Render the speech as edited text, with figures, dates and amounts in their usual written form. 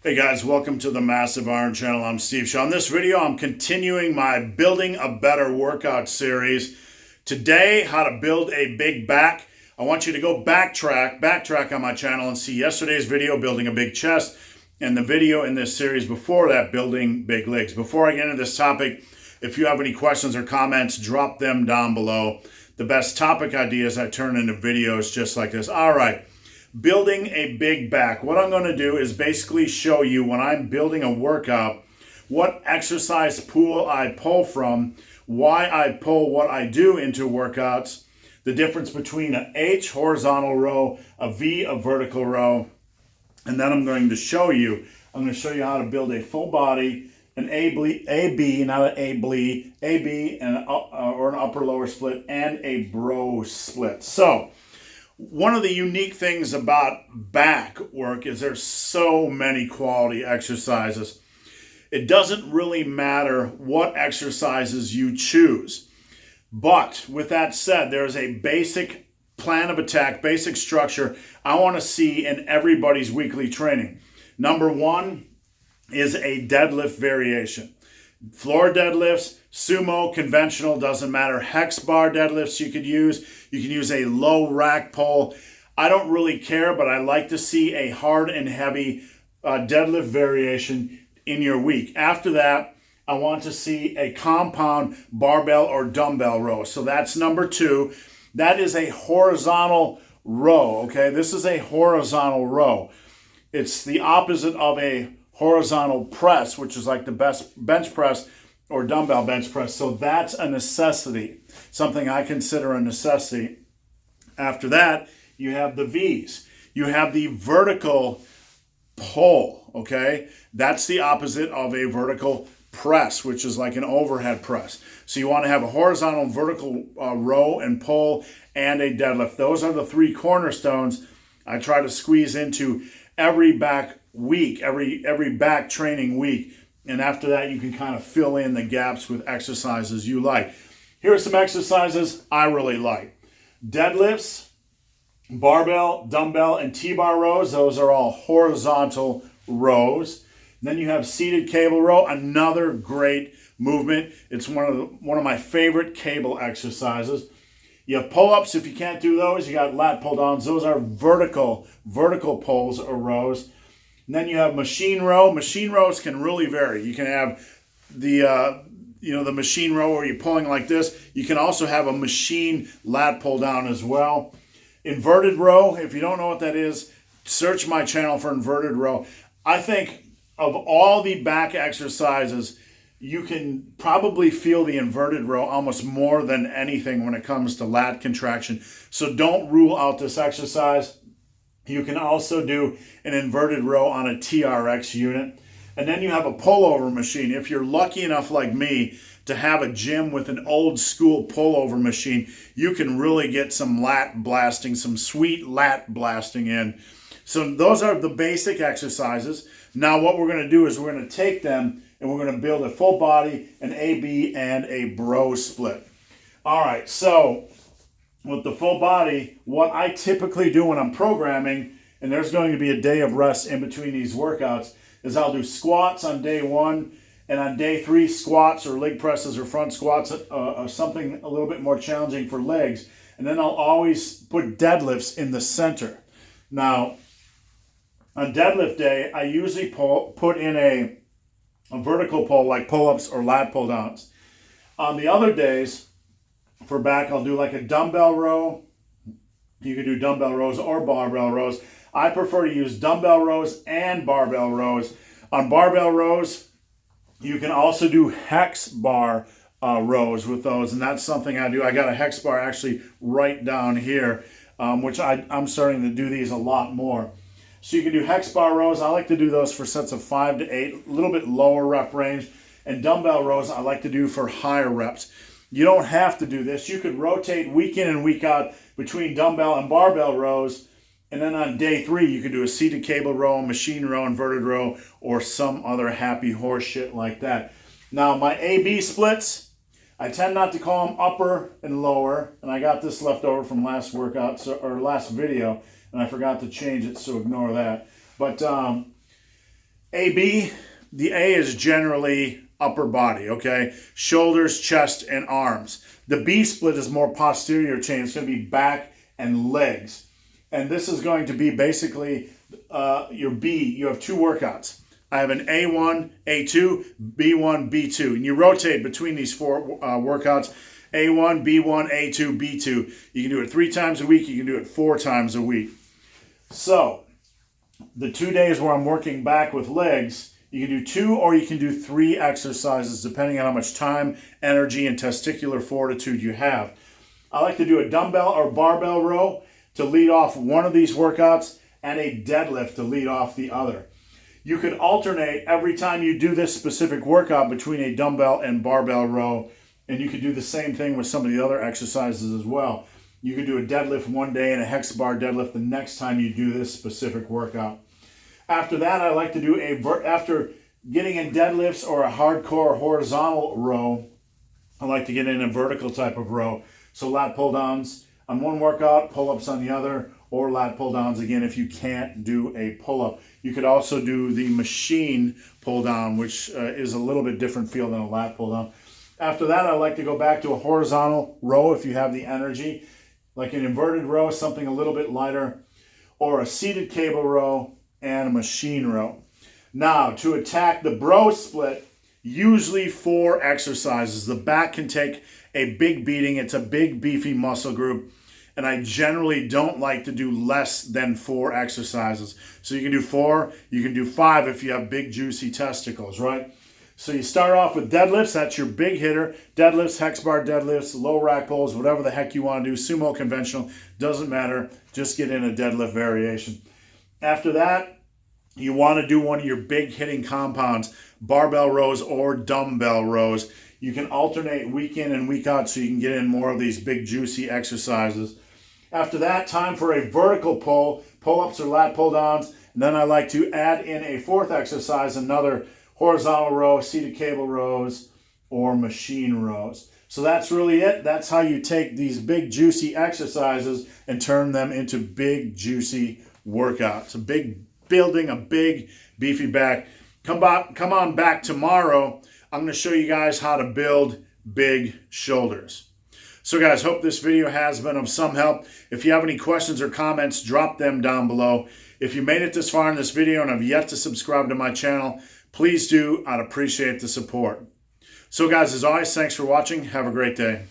Hey guys, welcome to the Massive Iron Channel. I'm Steve Shaw. In this video, I'm continuing my Building a Better Workout series. Today, how to build a big back. I want you to go backtrack on my channel and see yesterday's video, building a big chest, and the video in this series before that, building big legs. Before I get into this topic, if you have any questions or comments, drop them down below. The best topic ideas I turn into videos just like this. All right. Building a big back. What I'm going to do is basically show you when I'm building a workout, what exercise pool I pull from, why I pull what I do into workouts, the difference between an H, horizontal row, a V, a vertical row, and then I'm going to show you how to build a full body, an AB, not an AB, and or an upper lower split, and a bro split. So, one of the unique things about back work is there's so many quality exercises. It doesn't really matter what exercises you choose. But with that said, there's a basic plan of attack, basic structure I want to see in everybody's weekly training. Number one is a deadlift variation. Floor deadlifts, sumo, conventional, doesn't matter. Hex bar deadlifts you could use. You can use a low rack pull. I don't really care, but I like to see a hard and heavy deadlift variation in your week. After that, I want to see a compound barbell or dumbbell row. So that's number two. That is a horizontal row, okay? This is a horizontal row. It's the opposite of a horizontal press, which is like the best bench press or dumbbell bench press. So that's a necessity, something I consider a necessity. After that, you have the V's. You have the vertical pull, okay? That's the opposite of a vertical press, which is like an overhead press. So you want to have a horizontal, vertical row and pull and a deadlift. Those are the three cornerstones I try to squeeze into every back week, every back training week. And after that, you can kind of fill in the gaps with exercises you like. Here are some exercises I really like. Deadlifts, barbell, dumbbell, and T-bar rows. Those are all horizontal rows. Then you have seated cable row, another great movement. It's one of my favorite cable exercises. You have pull-ups. If you can't do those, you got lat pull-downs. Those are vertical pulls or rows. And then you have machine row. Machine rows can really vary. You can have the machine row where you're pulling like this. You can also have a machine lat pull down as well. Inverted row, if you don't know what that is, search my channel for inverted row. I think of all the back exercises, you can probably feel the inverted row almost more than anything when it comes to lat contraction. So don't rule out this exercise. You can also do an inverted row on a TRX unit. And then you have a pullover machine. If you're lucky enough like me to have a gym with an old school pullover machine, you can really get some lat blasting, some sweet lat blasting in. So those are the basic exercises. Now what we're going to do is we're going to take them and we're going to build a full body, an AB, and a bro split. All right, so with the full body, what I typically do when I'm programming, and there's going to be a day of rest in between these workouts, is I'll do squats on day one, and on day three, squats or leg presses or front squats, or something a little bit more challenging for legs. And then I'll always put deadlifts in the center. Now, on deadlift day, I usually put in a vertical pull like pull-ups or lat pull-downs. On the other days, for back, I'll do like a dumbbell row. You can do dumbbell rows or barbell rows. I prefer to use dumbbell rows and barbell rows. On barbell rows, you can also do hex bar rows with those, and that's something I do. I got a hex bar actually right down here, which I'm starting to do these a lot more. So you can do hex bar rows. I like to do those for sets of 5 to 8, a little bit lower rep range. And dumbbell rows I like to do for higher reps. You don't have to do this. You could rotate week in and week out between dumbbell and barbell rows. And then on day 3, you could do a seated cable row, machine row, inverted row, or some other happy horse shit like that. Now, my AB splits, I tend not to call them upper and lower. And I got this left over from last workout, or last video, and I forgot to change it, so ignore that. But AB, the A is generally upper body, okay? Shoulders, chest, and arms. The B split is more posterior chain. It's going to be back and legs. And this is going to be basically your B. You have two workouts. I have an A1, A2, B1, B2. And you rotate between these four workouts. A1, B1, A2, B2. You can do it 3 times a week. You can do it 4 times a week. So, the 2 days where I'm working back with legs, you can do 2 or you can do 3 exercises depending on how much time, energy, and testicular fortitude you have. I like to do a dumbbell or barbell row to lead off one of these workouts and a deadlift to lead off the other. You could alternate every time you do this specific workout between a dumbbell and barbell row, and you could do the same thing with some of the other exercises as well. You could do a deadlift one day and a hex bar deadlift the next time you do this specific workout. After that, I like to do after getting in deadlifts or a hardcore horizontal row, I like to get in a vertical type of row. So lat pull downs on one workout, pull-ups on the other, or lat pull downs again if you can't do a pull-up. You could also do the machine pull down, which is a little bit different feel than a lat pull down. After that, I like to go back to a horizontal row if you have the energy, like an inverted row, something a little bit lighter, or a seated cable row and a machine row. Now, to attack the bro split, usually 4 exercises. The back can take a big beating. It's a big, beefy muscle group, and I generally don't like to do less than 4 exercises. So you can do 4, you can do 5 if you have big, juicy testicles, right? So you start off with deadlifts. That's your big hitter. Deadlifts, hex bar deadlifts, low rack pulls, whatever the heck you want to do. Sumo, conventional, doesn't matter. Just get in a deadlift variation. After that, you want to do one of your big hitting compounds, barbell rows or dumbbell rows. You can alternate week in and week out so you can get in more of these big, juicy exercises. After that, time for a vertical pull, pull-ups or lat pull-downs. And then I like to add in a 4th exercise, another horizontal row, seated cable rows, or machine rows. So that's really it. That's how you take these big, juicy exercises and turn them into big, juicy workouts. Building a big, beefy back. Come on back tomorrow. I'm going to show you guys how to build big shoulders. So guys, hope this video has been of some help. If you have any questions or comments, drop them down below. If you made it this far in this video and have yet to subscribe to my channel, please do. I'd appreciate the support. So guys, as always, thanks for watching. Have a great day.